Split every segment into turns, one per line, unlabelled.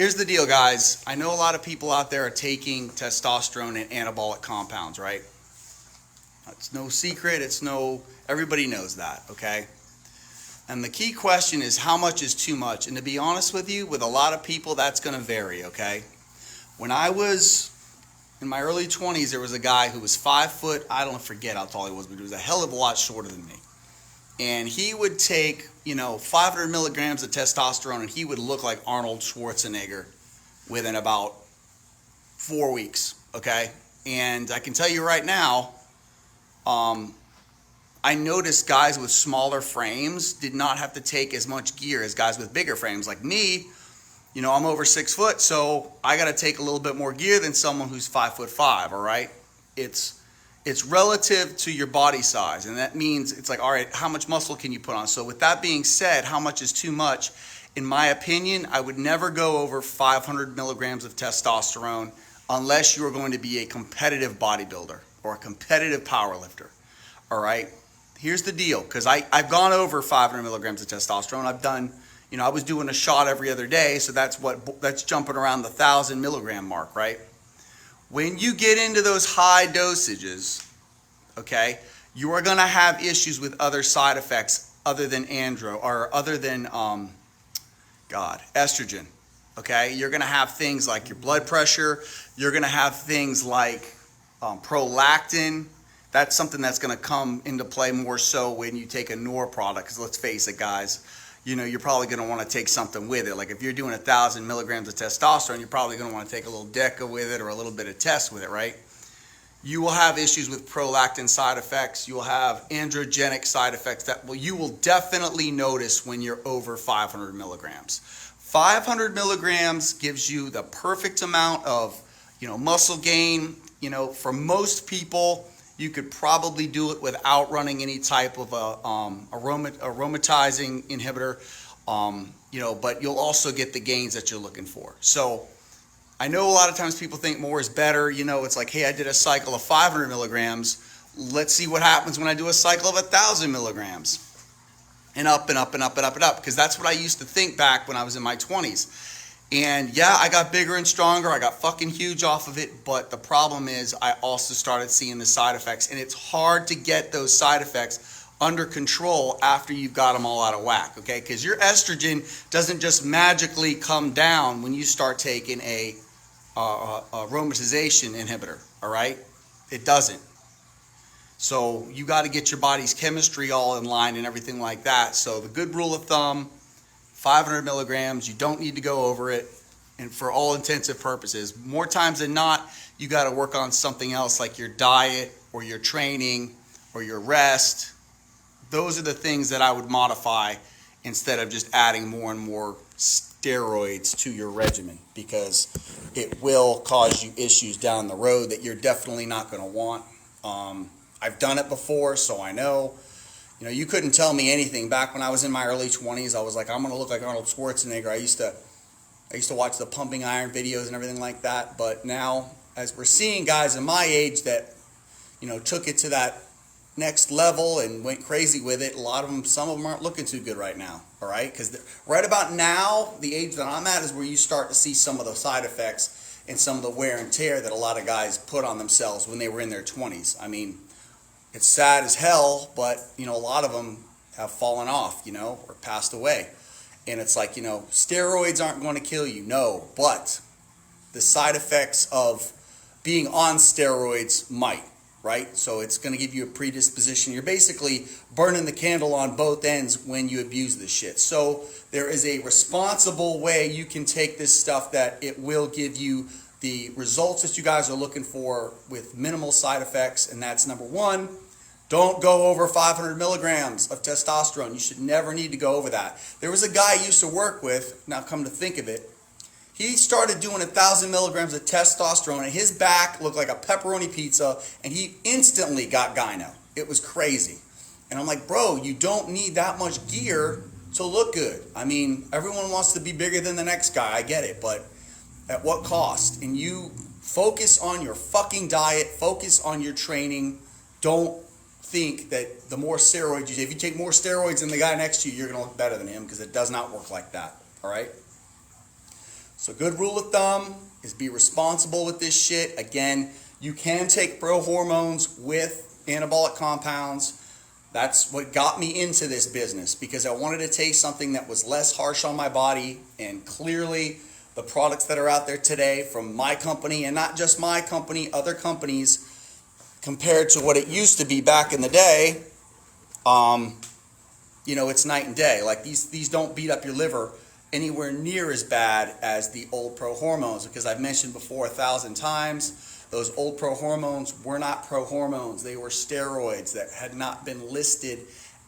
Here's the deal, guys. I know a lot of people out there are taking testosterone and anabolic compounds, right? It's no secret. Everybody knows that, okay? And the key question is, how much is too much? And to be honest with you, with a lot of people, that's going to vary, okay? When I was in my early 20s, there was a guy who was 5 foot, I don't forget how tall he was, but he was a hell of a lot shorter than me. And he would take, 500 milligrams of testosterone, and he would look like Arnold Schwarzenegger within about 4 weeks, okay? And I can tell you right now, I noticed guys with smaller frames did not have to take as much gear as guys with bigger frames. Like me, I'm over 6 foot, so I got to take a little bit more gear than someone who's 5'5", all right? It's relative to your body size, and that means it's like, all right, how much muscle can you put on? So with that being said, how much is too much? In my opinion, I would never go over 500 milligrams of testosterone unless you are going to be a competitive bodybuilder or a competitive powerlifter, all right? Here's the deal, because I've gone over 500 milligrams of testosterone. I've done, I was doing a shot every other day, so that's jumping around the 1,000 milligram mark, right? When you get into those high dosages, okay, you are going to have issues with other side effects other than estrogen, okay? You're going to have things like your blood pressure. You're going to have things like prolactin. That's something that's going to come into play more so when you take a NOR product, because let's face it, guys, you're probably going to want to take something with it. Like if you're doing 1,000 milligrams of testosterone, you're probably going to want to take a little DECA with it or a little bit of test with it, right? You will have issues with prolactin side effects. You will have androgenic side effects that you will definitely notice when you're over 500 milligrams. 500 milligrams gives you the perfect amount of, muscle gain. For most people, you could probably do it without running any type of aromatizing inhibitor, but you'll also get the gains that you're looking for. So I know a lot of times people think more is better. It's like, hey, I did a cycle of 500 milligrams. Let's see what happens when I do a cycle of 1,000 milligrams. And up and up and up and up and up, because that's what I used to think back when I was in my 20s. And yeah, I got bigger and stronger. I got fucking huge off of it. But the problem is I also started seeing the side effects. And it's hard to get those side effects under control after you've got them all out of whack, okay? Because your estrogen doesn't just magically come down when you start taking a aromatization inhibitor, all right? It doesn't. So you got to get your body's chemistry all in line and everything like that. So the good rule of thumb, 500 milligrams, you don't need to go over it, and for all intensive purposes. More times than not, you got to work on something else like your diet or your training or your rest. Those are the things that I would modify instead of just adding more and more steroids to your regimen, because it will cause you issues down the road that you're definitely not going to want. I've done it before, so I know. You couldn't tell me anything. Back when I was in my early 20s, I was like, I'm going to look like Arnold Schwarzenegger. I used to watch the pumping iron videos and everything like that. But now, as we're seeing guys in my age that, took it to that next level and went crazy with it, some of them aren't looking too good right now, all right? Because right about now, the age that I'm at is where you start to see some of the side effects and some of the wear and tear that a lot of guys put on themselves when they were in their 20s. I mean, it's sad as hell, but, a lot of them have fallen off, or passed away. And it's like, steroids aren't going to kill you. No, but the side effects of being on steroids might, right? So it's going to give you a predisposition. You're basically burning the candle on both ends when you abuse this shit. So there is a responsible way you can take this stuff that it will give you the results that you guys are looking for with minimal side effects, and that's number one. Don't go over 500 milligrams of testosterone. You should never need to go over that. There was a guy I used to work with, now come to think of it, he started doing 1,000 milligrams of testosterone, and his back looked like a pepperoni pizza, and he instantly got gyno. It was crazy. And I'm like, bro, you don't need that much gear to look good. I mean, everyone wants to be bigger than the next guy. I get it, but at what cost? And you focus on your fucking diet, focus on your training. Don't think that the more steroids you take, if you take more steroids than the guy next to you, you're going to look better than him, because it does not work like that, all right? So good rule of thumb is be responsible with this shit. Again, you can take pro hormones with anabolic compounds. That's what got me into this business, because I wanted to take something that was less harsh on my body. And clearly the products that are out there today from my company, and not just my company, other companies, compared to what it used to be back in the day, you know, it's night and day. Like these don't beat up your liver anywhere near as bad as the old pro hormones, because I've mentioned before 1,000 times, those old pro hormones were not pro hormones. They were steroids that had not been listed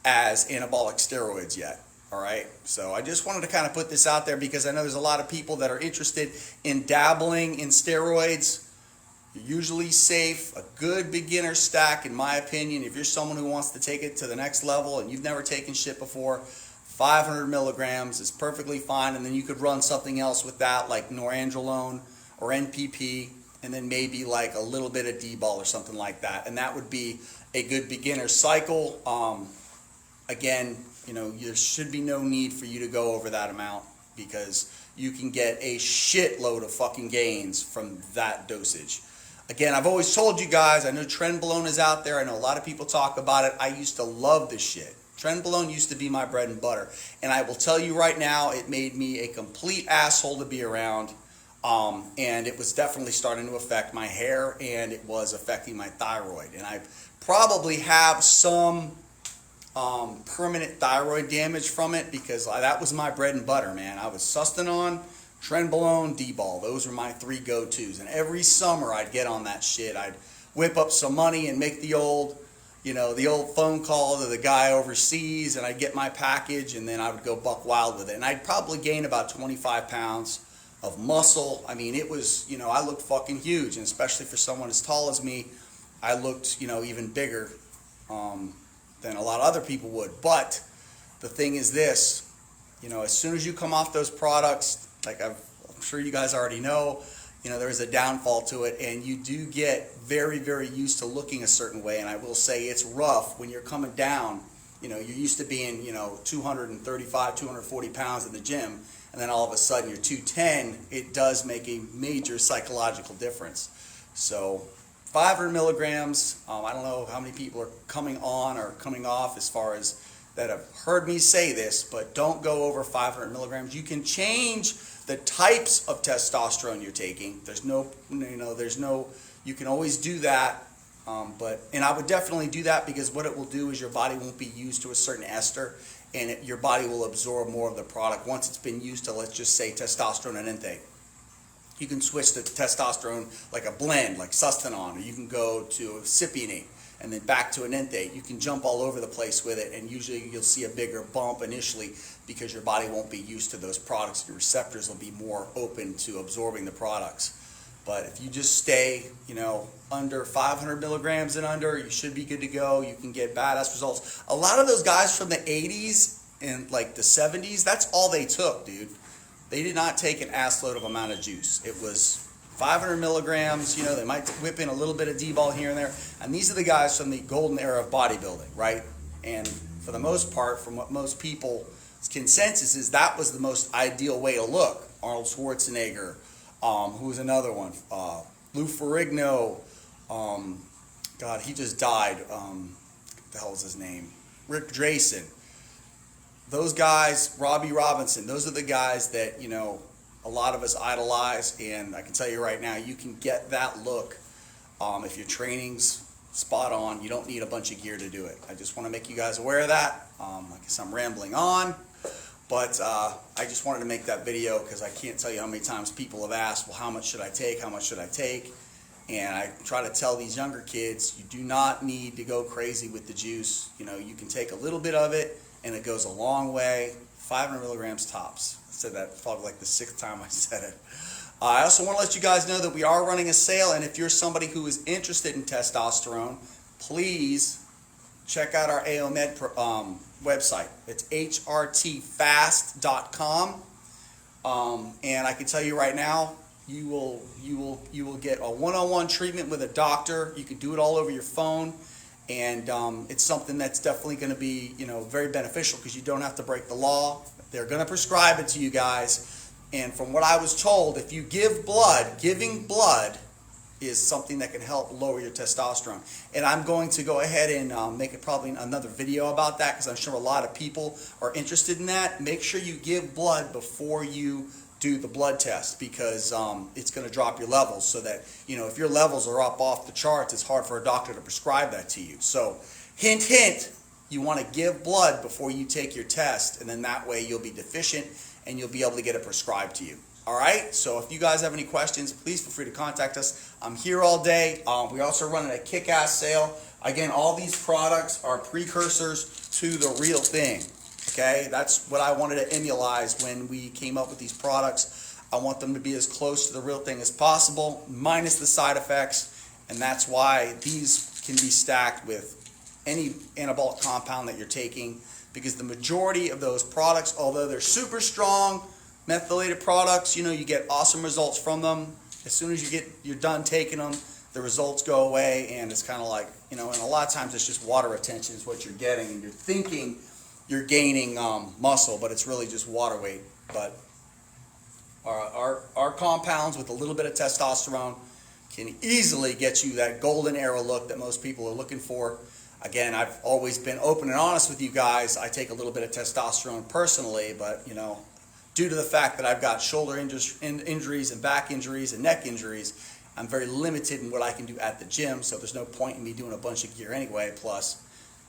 as anabolic steroids yet. All right. So I just wanted to kind of put this out there, because I know there's a lot of people that are interested in dabbling in steroids. You're usually safe. A good beginner stack, in my opinion, if you're someone who wants to take it to the next level and you've never taken shit before, 500 milligrams is perfectly fine. And then you could run something else with that, like norandrolone or NPP, and then maybe like a little bit of D-ball or something like that. And that would be a good beginner cycle. Again, you know, there should be no need for you to go over that amount, because you can get a shitload of fucking gains from that dosage. Again, I've always told you guys, I know Trenbolone is out there. I know a lot of people talk about it. I used to love this shit. Trenbolone used to be my bread and butter. And I will tell you right now, it made me a complete asshole to be around. And it was definitely starting to affect my hair, and it was affecting my thyroid. And I probably have some permanent thyroid damage from it, because that was my bread and butter, man. I was Sustanon, Trenbolone, D-ball. Those were my three go-tos. And every summer I'd get on that shit. I'd whip up some money and make the old, you know, the old phone call to the guy overseas, and I'd get my package, and then I would go buck wild with it. And I'd probably gain about 25 pounds of muscle. I mean, it was, you know, I looked fucking huge, and especially for someone as tall as me, I looked, you know, even bigger than a lot of other people would. But the thing is this, you know, as soon as you come off those products, like I'm sure you guys already know, you know, there's a downfall to it, and you do get very, very used to looking a certain way. And I will say it's rough when you're coming down. You know, you're used to being, you know, 235, 240 pounds in the gym, and then all of a sudden you're 210. It does make a major psychological difference. So 500 milligrams, I don't know how many people are coming on or coming off as far as that have heard me say this, but don't go over 500 milligrams. You can change the types of testosterone you're taking. There's no, you know, you can always do that. And I would definitely do that, because what it will do is your body won't be used to a certain ester, and your body will absorb more of the product once it's been used to, let's just say, testosterone and intake. You can switch to testosterone like a blend, like Sustanon, or you can go to a cypionate and then back to an intake. You can jump all over the place with it, and usually you'll see a bigger bump initially, because your body won't be used to those products. Your receptors will be more open to absorbing the products. But if you just stay, you know, under 500 milligrams and under, you should be good to go. You can get badass results. A lot of those guys from the 80s and like the 70s, that's all they took, dude. They did not take an assload of amount of juice. It was 500 milligrams, you know, they might whip in a little bit of D-ball here and there. And these are the guys from the golden era of bodybuilding, right? And for the most part, from what most people's consensus is, that was the most ideal way to look. Arnold Schwarzenegger, who was another one? Lou Ferrigno. God, he just died. What the hell was his name? Rick Drayson. Those guys, Robbie Robinson, those are the guys that, you know, a lot of us idolize. And I can tell you right now, you can get that look if your training's spot on. You don't need a bunch of gear to do it. I just want to make you guys aware of that. I guess I'm rambling on. But I just wanted to make that video, because I can't tell you how many times people have asked, well, how much should I take? How much should I take? And I try to tell these younger kids, you do not need to go crazy with the juice. You know, you can take a little bit of it, and it goes a long way. 500 milligrams tops. I said that probably like the 6th time I said it. I also want to let you guys know that we are running a sale, and if you're somebody who is interested in testosterone, please check out our AOMed website. It's hrtfast.com, and I can tell you right now, you will get a one-on-one treatment with a doctor. You can do it all over your phone, and it's something that's definitely going to be, you know, very beneficial, because you don't have to break the law. They're going to prescribe it to you guys, And from what I was told, if you give blood, giving blood is something that can help lower your testosterone. And I'm going to go ahead and make it probably another video about that, because I'm sure a lot of people are interested in that. Make sure you give blood before you do the blood test, because it's going to drop your levels, so that, you know, if your levels are up off the charts, it's hard for a doctor to prescribe that to you. So hint, hint, you want to give blood before you take your test, and then that way you'll be deficient and you'll be able to get it prescribed to you. All right, so if you guys have any questions, please feel free to contact us. I'm here all day. We're also running a kick-ass sale. Again, all these products are precursors to the real thing. Okay, that's what I wanted to emulate when we came up with these products. I want them to be as close to the real thing as possible, minus the side effects, and that's why these can be stacked with any anabolic compound that you're taking, because the majority of those products, although they're super strong methylated products, you know, you get awesome results from them. As soon as you're done taking them, the results go away, and it's kind of like, you know, and a lot of times it's just water retention is what you're getting, and you're thinking you're gaining muscle, but it's really just water weight. But our compounds with a little bit of testosterone can easily get you that golden era look that most people are looking for. Again, I've always been open and honest with you guys. I take a little bit of testosterone personally, but, you know, due to the fact that I've got shoulder injuries and back injuries and neck injuries, I'm very limited in what I can do at the gym, so there's no point in me doing a bunch of gear anyway. Plus,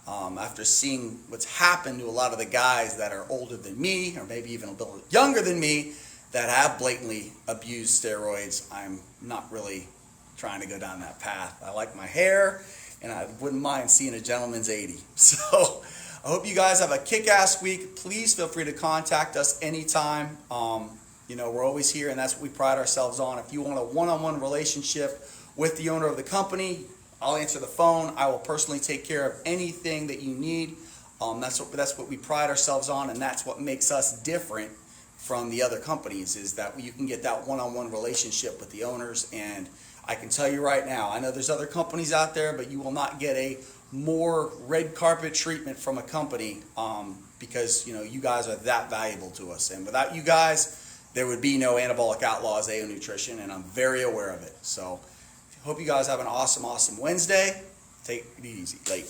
after seeing what's happened to a lot of the guys that are older than me, or maybe even a little younger than me, that have blatantly abused steroids, I'm not really trying to go down that path. I like my hair, and I wouldn't mind seeing a gentleman's 80. So I hope you guys have a kick-ass week. Please feel free to contact us anytime. You know, we're always here, and that's what we pride ourselves on. If you want a one-on-one relationship with the owner of the company, I'll answer the phone. I will personally take care of anything that you need. That's what we pride ourselves on, and that's what makes us different from the other companies, is that you can get that one-on-one relationship with the owners. And I can tell you right now, I know there's other companies out there, but you will not get a more red carpet treatment from a company, because, you know, you guys are that valuable to us. And without you guys, there would be no Anabolic Outlaws AO Nutrition, and I'm very aware of it. So hope you guys have an awesome, awesome Wednesday. Take it easy. Late.